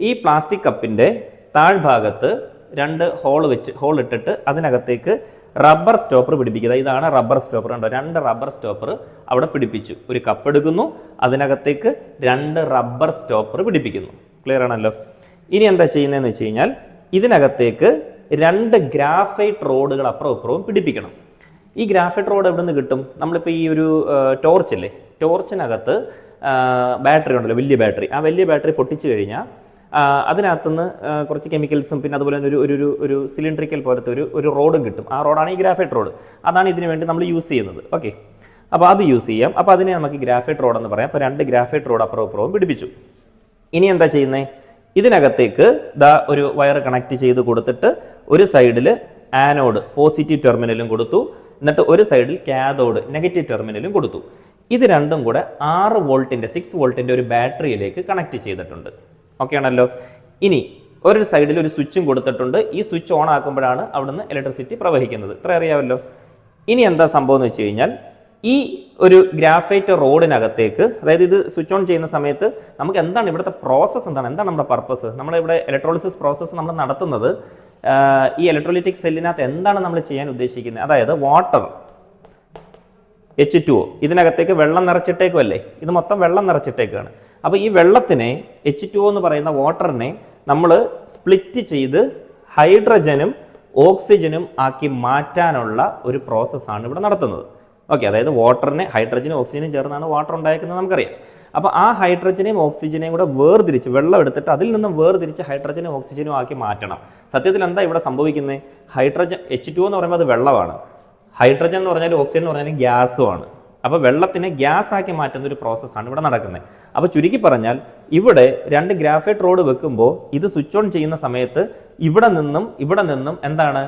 ഈ പ്ലാസ്റ്റിക് കപ്പിൻ്റെ താഴ്ഭാഗത്ത് 2 ഹോൾ ഇട്ടിട്ട് അതിനകത്തേക്ക് റബ്ബർ സ്റ്റോപ്പർ പിടിപ്പിക്കുക. ഇതാണ് റബ്ബർ സ്റ്റോപ്പർ. ഉണ്ടോ? 2 റബ്ബർ സ്റ്റോപ്പർ അവിടെ പിടിപ്പിച്ചു. ഒരു കപ്പ് എടുക്കുന്നു, അതിനകത്തേക്ക് 2 റബ്ബർ സ്റ്റോപ്പർ പിടിപ്പിക്കുന്നു. ക്ലിയർ ആണല്ലോ? ഇനി എന്താ ചെയ്യുന്നതെന്ന് വെച്ച് കഴിഞ്ഞാൽ ഇതിനകത്തേക്ക് 2 ഗ്രാഫൈറ്റ് റോഡുകൾ അപ്പുറവും ഇപ്പുറവും പിടിപ്പിക്കണം. ഈ ഗ്രാഫൈറ്റ് റോഡ് എവിടെ നിന്ന് കിട്ടും? നമ്മളിപ്പോൾ ഈ ഒരു ടോർച്ചില്ലേ, ടോർച്ചിനകത്ത് ബാറ്ററി ഉണ്ടല്ലോ, വലിയ ബാറ്ററി. ആ വലിയ ബാറ്ററി പൊട്ടിച്ചു കഴിഞ്ഞാൽ അതിനകത്തുനിന്ന് കുറച്ച് കെമിക്കൽസും പിന്നെ അതുപോലെ തന്നെ ഒരു സിലിണ്ടറിക്കൽ പോലത്തെ ഒരു റോഡും കിട്ടും. ആ റോഡാണ് ഈ ഗ്രാഫൈറ്റ് റോഡ്. അതാണ് ഇതിനു വേണ്ടി നമ്മൾ യൂസ് ചെയ്യുന്നത്. ഓക്കെ, അപ്പോൾ അത് യൂസ് ചെയ്യാം. അപ്പോൾ അതിനെ നമുക്ക് ഗ്രാഫൈറ്റ് റോഡ് എന്ന് പറയാം. അപ്പോൾ 2 ഗ്രാഫൈറ്റ് റോഡ് അപ്പുറവും ഇപ്പുറവും പിടിപ്പിച്ചു. ഇനി എന്താ ചെയ്യുന്നത്? ഇതിനകത്തേക്ക് ഒരു വയർ കണക്ട് ചെയ്ത് കൊടുത്തിട്ട് ഒരു സൈഡിൽ ആനോഡ് പോസിറ്റീവ് ടെർമിനലും കൊടുത്തു, എന്നിട്ട് ഒരു സൈഡിൽ കാഥോഡ് നെഗറ്റീവ് ടെർമിനലും കൊടുത്തു. ഇത് രണ്ടും കൂടെ 6 വോൾട്ടിൻ്റെ ഒരു ബാറ്ററിയിലേക്ക് കണക്ട് ചെയ്തിട്ടുണ്ട്. ഓക്കെ ആണല്ലോ? ഇനി ഒരു സൈഡിൽ ഒരു സ്വിച്ചും കൊടുത്തിട്ടുണ്ട്. ഈ സ്വിച്ച് ഓൺ ആക്കുമ്പോഴാണ് അവിടുന്ന് ഇലക്ട്രിസിറ്റി പ്രവഹിക്കുന്നത്. ഇത്ര അറിയാമല്ലോ. ഇനി എന്താ സംഭവം എന്ന് വെച്ച് കഴിഞ്ഞാൽ ഈ ഒരു ഗ്രാഫൈറ്റ് റോഡിനകത്തേക്ക്, അതായത് ഇത് സ്വിച്ച് ഓൺ ചെയ്യുന്ന സമയത്ത് നമുക്ക് എന്താണ് ഇവിടുത്തെ പ്രോസസ്സ്, എന്താണ് നമ്മുടെ പർപ്പസ്? നമ്മളിവിടെ ഇലക്ട്രോളിസിസ് പ്രോസസ്സ് നമ്മൾ നടത്തുന്നത് ഈ ഇലക്ട്രോലിറ്റിക് സെല്ലിനകത്ത് എന്താണ് നമ്മൾ ചെയ്യാൻ ഉദ്ദേശിക്കുന്നത്? അതായത് വാട്ടർ H2O ഇതിനകത്തേക്ക് വെള്ളം നിറച്ചിട്ടേക്കുമല്ലേ, ഇത് മൊത്തം വെള്ളം നിറച്ചിട്ടേക്കാണ്. അപ്പോൾ ഈ വെള്ളത്തിനെ H2O എന്ന് പറയുന്ന വാട്ടറിനെ നമ്മൾ സ്പ്ലിറ്റ് ചെയ്ത് ഹൈഡ്രജനും ഓക്സിജനും ആക്കി മാറ്റാനുള്ള ഒരു പ്രോസസ്സാണ് ഇവിടെ നടത്തുന്നത്. ഓക്കെ, അതായത് വാട്ടറിനെ ഹൈഡ്രജനും ഓക്സിജനും ചേർന്നാണ് വാട്ടർ ഉണ്ടായിരിക്കുന്നത് നമുക്കറിയാം. അപ്പോൾ ആ ഹൈഡ്രജനെയും ഓക്സിജനെയും കൂടെ വേർതിരിച്ച് വെള്ളം എടുത്തിട്ട് അതിൽ നിന്നും വേർതിരിച്ച് ഹൈഡ്രജനും ഓക്സിജനും ആക്കി മാറ്റണം. സത്യത്തിൽ എന്താ ഇവിടെ സംഭവിക്കുന്നത്? ഹൈഡ്രജൻ H2O എന്ന് പറയുമ്പോൾ അത് വെള്ളമാണ്, ഹൈഡ്രജൻ എന്ന് പറഞ്ഞാൽ ഓക്സിജൻ എന്ന് പറഞ്ഞാൽ ഗ്യാസുമാണ്. അപ്പോൾ വെള്ളത്തിനെ ഗ്യാസ് ആക്കി മാറ്റുന്ന ഒരു പ്രോസസ്സാണ് ഇവിടെ നടക്കുന്നത്. അപ്പോൾ ചുരുക്കി പറഞ്ഞാൽ ഇവിടെ 2 ഗ്രാഫൈറ്റ് റോഡ് വെക്കുമ്പോൾ ഇത് സ്വിച്ച് ഓൺ ചെയ്യുന്ന സമയത്ത് ഇവിടെ നിന്നും എന്താണ്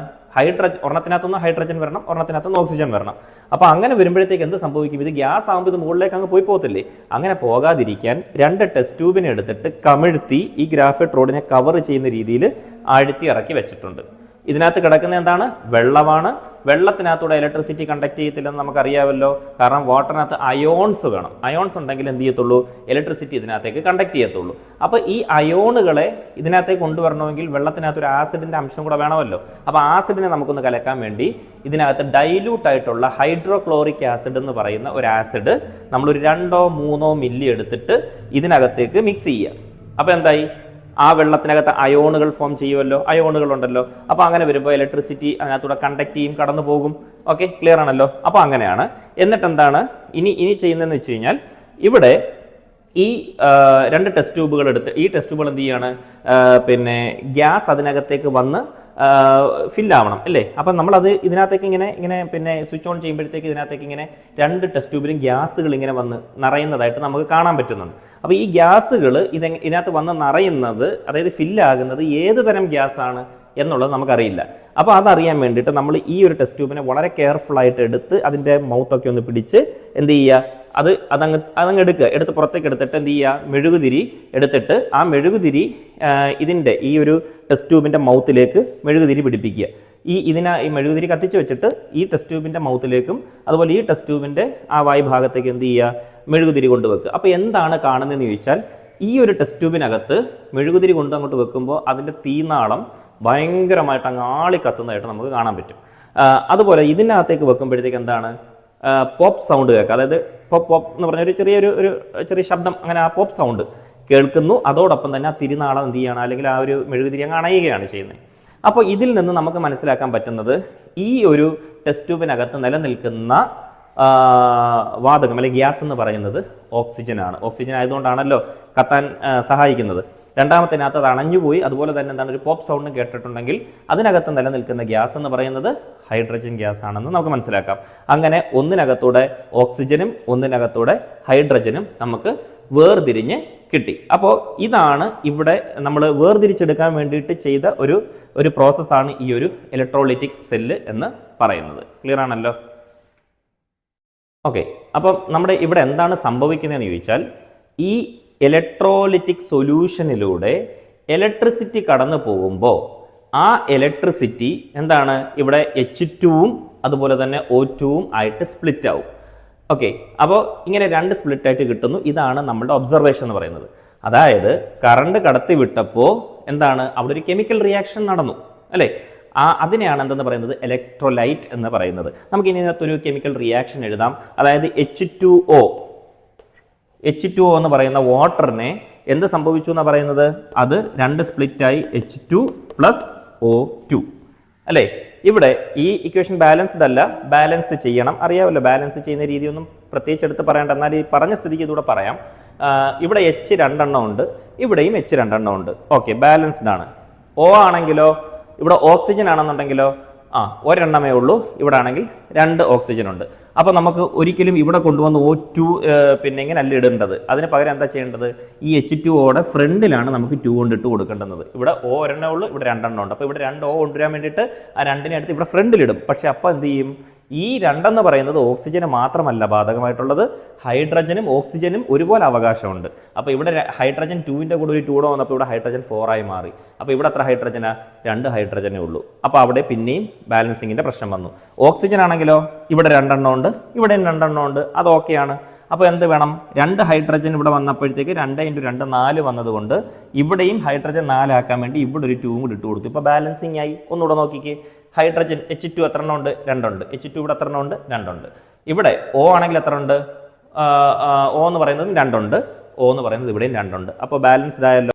ഒരെണ്ണത്തിനകത്തുനിന്ന് ഹൈഡ്രജൻ വരണം, ഒരെണ്ണത്തിനകത്തുനിന്ന് ഓക്സിജൻ വരണം. അപ്പോൾ അങ്ങനെ വരുമ്പോഴത്തേക്ക് എന്ത് സംഭവിക്കും? ഇത് ഗ്യാസ് ആകുമ്പോൾ ഇത് മുകളിലേക്ക് അങ്ങ് പോകത്തില്ലേ? അങ്ങനെ പോകാതിരിക്കാൻ 2 ടെസ്റ്റ് ട്യൂബിനെ എടുത്തിട്ട് കമിഴ്ത്തി ഈ ഗ്രാഫൈറ്റ് റോഡിനെ കവർ ചെയ്യുന്ന രീതിയിൽ ആഴ്ത്തി ഇറക്കി വെച്ചിട്ടുണ്ട്. ഇതിനകത്ത് കിടക്കുന്ന എന്താണ്? വെള്ളമാണ്. വെള്ളത്തിനകത്തൂടെ ഇലക്ട്രിസിറ്റി കണ്ടക്ട് ചെയ്യത്തില്ലെന്ന് നമുക്കറിയാമല്ലോ. കാരണം വാട്ടറിനകത്ത് അയോൺസ് വേണം. അയോൺസ് ഉണ്ടെങ്കിൽ എന്ത് ചെയ്യത്തുള്ളൂ? ഇലക്ട്രിസിറ്റി ഇതിനകത്തേക്ക് കണ്ടക്ട് ചെയ്യത്തുള്ളൂ. അപ്പോൾ ഈ അയോണുകളെ ഇതിനകത്തേക്ക് കൊണ്ടുവരണമെങ്കിൽ വെള്ളത്തിനകത്ത് ഒരു ആസിഡിൻ്റെ അംശം കൂടെ വേണമല്ലോ. അപ്പോൾ ആസിഡിനെ നമുക്കൊന്ന് കലക്കാൻ വേണ്ടി ഇതിനകത്ത് ഡൈല്യൂട്ട് ആയിട്ടുള്ള ഹൈഡ്രോക്ലോറിക് ആസിഡ് എന്ന് പറയുന്ന ഒരു ആസിഡ് നമ്മളൊരു 2-3 മില്ലി എടുത്തിട്ട് ഇതിനകത്തേക്ക് മിക്സ് ചെയ്യുക. അപ്പോൾ എന്തായി? ആ വെള്ളത്തിനകത്ത് അയോണുകൾ ഫോം ചെയ്യുമല്ലോ, അയോണുകൾ ഉണ്ടല്ലോ. അപ്പോൾ അങ്ങനെ വരുമ്പോൾ ഇലക്ട്രിസിറ്റി അതിനകത്തൂടെ കണ്ടക്ട് ചെയ്യും, കടന്നു പോകും. ഓക്കെ, ക്ലിയർ ആണല്ലോ? അപ്പോൾ അങ്ങനെയാണ്. എന്നിട്ട് എന്താണ് ഇനി ചെയ്യുന്നതെന്ന് വെച്ച് കഴിഞ്ഞാൽ ഇവിടെ ഈ 2 ടെസ്റ്റ് ട്യൂബുകൾ എടുത്ത് ഈ ടെസ്റ്റ് ട്യൂബുകൾ എന്ത് ചെയ്യാണ്? പിന്നെ ഗ്യാസ് അതിനകത്തേക്ക് വന്ന് ഫില്ലാവണം അല്ലേ? അപ്പം നമ്മളത് ഇതിനകത്തേക്ക് ഇങ്ങനെ പിന്നെ സ്വിച്ച് ഓൺ ചെയ്യുമ്പോഴത്തേക്ക് ഇതിനകത്തേക്ക് ഇങ്ങനെ 2 ടെസ്റ്റ് ട്യൂബിലും ഗ്യാസുകൾ ഇങ്ങനെ വന്ന് നിറയുന്നതായിട്ട് നമുക്ക് കാണാൻ പറ്റുന്നുണ്ട്. അപ്പോൾ ഈ ഗ്യാസുകൾ ഇതിനകത്ത് വന്ന് നിറയുന്നത്, അതായത് ഫില്ലാകുന്നത് ഏത് തരം ഗ്യാസാണ് എന്നുള്ളത് നമുക്കറിയില്ല. അപ്പോൾ അതറിയാൻ വേണ്ടിയിട്ട് നമ്മൾ ഈ ഒരു ടെസ്റ്റ് ട്യൂബിനെ വളരെ കെയർഫുള്ളായിട്ട് എടുത്ത് അതിൻ്റെ മൗത്തൊക്കെ ഒന്ന് പിടിച്ച് എന്ത് ചെയ്യുക? അതങ്ങ് എടുത്ത് പുറത്തേക്ക് എടുത്തിട്ട് എന്ത് ചെയ്യുക? മെഴുകുതിരി എടുത്തിട്ട് ആ മെഴുകുതിരി ഇതിൻ്റെ ഈ ഒരു ടെസ്റ്റ് ട്യൂബിൻ്റെ മൗത്തിലേക്ക് മെഴുകുതിരി പിടിപ്പിക്കുക. ഈ മെഴുകുതിരി കത്തിച്ച് വെച്ചിട്ട് ഈ ടെസ്റ്റ് ട്യൂബിൻ്റെ മൗത്തിലേക്കും അതുപോലെ ഈ ടെസ്റ്റ് ട്യൂബിൻ്റെ ആ വായു ഭാഗത്തേക്ക് എന്ത് ചെയ്യുക? മെഴുകുതിരി കൊണ്ടുവെക്കുക. അപ്പോൾ എന്താണ് കാണുന്നതെന്ന് ചോദിച്ചാൽ ഈ ഒരു ടെസ്റ്റ് ട്യൂബിനകത്ത് മെഴുകുതിരി കൊണ്ട് അങ്ങോട്ട് വെക്കുമ്പോൾ അതിൻ്റെ തീനാളം ഭയങ്കരമായിട്ട് അങ്ങ് ആളി കത്തുന്നതായിട്ട് നമുക്ക് കാണാൻ പറ്റും. അതുപോലെ ഇതിനകത്തേക്ക് വെക്കുമ്പോഴത്തേക്ക് എന്താണ്? പോപ്പ് സൗണ്ട് കേൾക്കുക. അതായത് പോപ്പ് എന്ന് പറഞ്ഞ ഒരു ചെറിയ ശബ്ദം, അങ്ങനെ ആ പോപ്പ് സൗണ്ട് കേൾക്കുന്നു. അതോടൊപ്പം തന്നെ ആ തിരുനാളം എന്ത് ചെയ്യണം? അല്ലെങ്കിൽ ആ ഒരു മെഴുകുതിരി അങ്ങ് അണയുകയാണ് ചെയ്യുന്നത്. അപ്പോൾ ഇതിൽ നിന്ന് നമുക്ക് മനസ്സിലാക്കാൻ പറ്റുന്നത് ഈ ഒരു ടെസ്റ്റ് ട്യൂബിനകത്ത് നിലനിൽക്കുന്ന വാതകം അല്ലെങ്കിൽ ഗ്യാസ് എന്ന് പറയുന്നത് ഓക്സിജനാണ്. ഓക്സിജൻ ആയതുകൊണ്ടാണല്ലോ കത്താൻ സഹായിക്കുന്നത്. രണ്ടാമത്തിനകത്ത് അത് അണഞ്ഞുപോയി. അതുപോലെ തന്നെ എന്താണ്? ഒരു പോപ്പ് സൗണ്ട് കേട്ടിട്ടുണ്ടെങ്കിൽ അതിനകത്ത് നിലനിൽക്കുന്ന ഗ്യാസ് എന്ന് പറയുന്നത് ഹൈഡ്രജൻ ഗ്യാസ് ആണെന്ന് നമുക്ക് മനസ്സിലാക്കാം. അങ്ങനെ ഒന്നിനകത്തൂടെ ഓക്സിജനും ഒന്നിനകത്തൂടെ ഹൈഡ്രജനും നമുക്ക് വേർതിരിഞ്ഞ് കിട്ടി. അപ്പോൾ ഇതാണ് ഇവിടെ നമ്മൾ വേർതിരിച്ചെടുക്കാൻ വേണ്ടിയിട്ട് ചെയ്ത ഒരു പ്രോസസ്സാണ് ഈ ഒരു ഇലക്ട്രോലൈറ്റിക് സെല്ല് എന്ന് പറയുന്നത്. ക്ലിയർ ആണല്ലോ? ഓക്കെ, അപ്പം നമ്മുടെ ഇവിടെ എന്താണ് സംഭവിക്കുന്നതെന്ന് ചോദിച്ചാൽ, ഈ ഇലക്ട്രോലൈറ്റിക് സൊല്യൂഷനിലൂടെ ഇലക്ട്രിസിറ്റി കടന്നു പോകുമ്പോൾ ആ ഇലക്ട്രിസിറ്റി എന്താണ് ഇവിടെ H2-ഉം അതുപോലെ തന്നെ O2-ഉം ആയിട്ട് സ്പ്ലിറ്റ് ആവും. ഓക്കെ, അപ്പോൾ ഇങ്ങനെ രണ്ട് സ്പ്ലിറ്റ് ആയിട്ട് കിട്ടുന്നു. ഇതാണ് നമ്മുടെ ഒബ്സർവേഷൻ എന്ന് പറയുന്നത്. അതായത് കറണ്ട് കടത്തി വിട്ടപ്പോൾ എന്താണ് അവിടെ ഒരു കെമിക്കൽ റിയാക്ഷൻ നടന്നു അല്ലേ? അതിനെയാണ് എന്തെന്ന് പറയുന്നത്, ഇലക്ട്രോലൈറ്റ് എന്ന് പറയുന്നത്. നമുക്ക് ഇതിനകത്തൊരു കെമിക്കൽ റിയാക്ഷൻ എഴുതാം. അതായത് H2O എന്ന് പറയുന്ന വാട്ടറിനെ എന്ത് സംഭവിച്ചു എന്നാണ് പറയുന്നത്, അത് രണ്ട് സ്പ്ലിറ്റായി H2 + O2 അല്ലേ? ഇവിടെ ഈ ഇക്വേഷൻ ബാലൻസ്ഡ് അല്ല, ബാലൻസ് ചെയ്യണം. അറിയാമല്ലോ ബാലൻസ് ചെയ്യുന്ന രീതിയൊന്നും പ്രത്യേകിച്ച് എടുത്ത് പറയണ്ട, എന്നാൽ ഈ പറഞ്ഞ സ്ഥിതിക്ക് ഇതൂടെ പറയാം. ഇവിടെ H 2 എണ്ണം ഉണ്ട്, ഇവിടെയും H 2 എണ്ണം ഉണ്ട്. ഓക്കെ, ബാലൻസ്ഡ് ആണ്. O ആണെങ്കിലോ, ഇവിടെ ഓക്സിജൻ ആണെന്നുണ്ടെങ്കിലോ ഒരെണ്ണമേ ഉള്ളൂ, ഇവിടെ ആണെങ്കിൽ 2 ഓക്സിജൻ ഉണ്ട്. അപ്പോൾ നമുക്ക് ഒരിക്കലും ഇവിടെ കൊണ്ടുവന്ന് O2 പിന്നെ ഇങ്ങനെ അല്ല ഇടേണ്ടത്. അതിന് പകരം എന്താ ചെയ്യേണ്ടത്, ഈ H2O ഫ്രണ്ടിലാണ് നമുക്ക് 2 കൊണ്ട് ഇട്ട് കൊടുക്കേണ്ടത്. ഇവിടെ O ഒരെണ്ണേ ഉള്ളൂ, ഇവിടെ 2 എണ്ണം ഉണ്ട്. അപ്പോൾ ഇവിടെ 2 O കൊണ്ടുവരാൻ വേണ്ടിയിട്ട് ആ 2നെ അടുത്ത് ഇവിടെ ഫ്രണ്ടിലിടും. പക്ഷെ അപ്പോൾ എന്ത് ചെയ്യും, ഈ 2 എന്ന് പറയുന്നത് ഓക്സിജന് മാത്രമല്ല ബാധകമായിട്ടുള്ളത്, ഹൈഡ്രജനും ഓക്സിജനും ഒരുപോലെ അവകാശമുണ്ട്. അപ്പോൾ ഇവിടെ ഹൈഡ്രജൻ 2ൻ്റെ കൂടെ ഒരു 2 വന്നപ്പോൾ ഇവിടെ ഹൈഡ്രജൻ 4 ആയി മാറി. അപ്പോൾ ഇവിടെ എത്ര ഹൈഡ്രജനാ, 2 ഹൈഡ്രജനേ ഉള്ളൂ. അപ്പോൾ അവിടെ പിന്നെയും ബാലൻസിങ്ങിൻ്റെ പ്രശ്നം വന്നു. ഓക്സിജൻ ആണെങ്കിലോ ഇവിടെ 2 എണ്ണം ഉണ്ട്, ഇവിടെയും 2 എണ്ണം ഉണ്ട്, അത് ഓക്കെയാണ്. അപ്പോൾ എന്ത് വേണം, 2 ഹൈഡ്രജൻ ഇവിടെ വന്നപ്പോഴത്തേക്ക് 2 × 2 4 വന്നതുകൊണ്ട് ഇവിടെയും ഹൈഡ്രജൻ 4 ആക്കാൻ വേണ്ടി ഇവിടെ ഒരു 2 കൂടി ഇട്ട് കൊടുത്തു. ഇപ്പോൾ ബാലൻസിങ് ആയി. ഒന്നുകൂടെ നോക്കിക്കേ, ഹൈഡ്രജൻ H2 എത്ര എണ്ണം ഉണ്ട്, 2 ഉണ്ട്. H2 ഇവിടെ എത്ര എണ്ണം ഉണ്ട്, 2 ഉണ്ട്. ഇവിടെ O ആണെങ്കിൽ എത്ര ഉണ്ട്, O എന്ന് പറയുന്നത് 2 ഉണ്ട്, O എന്ന് പറയുന്നത് ഇവിടെയും 2 ഉണ്ട്. അപ്പോൾ ബാലൻസ്ഡ് ആയല്ലോ.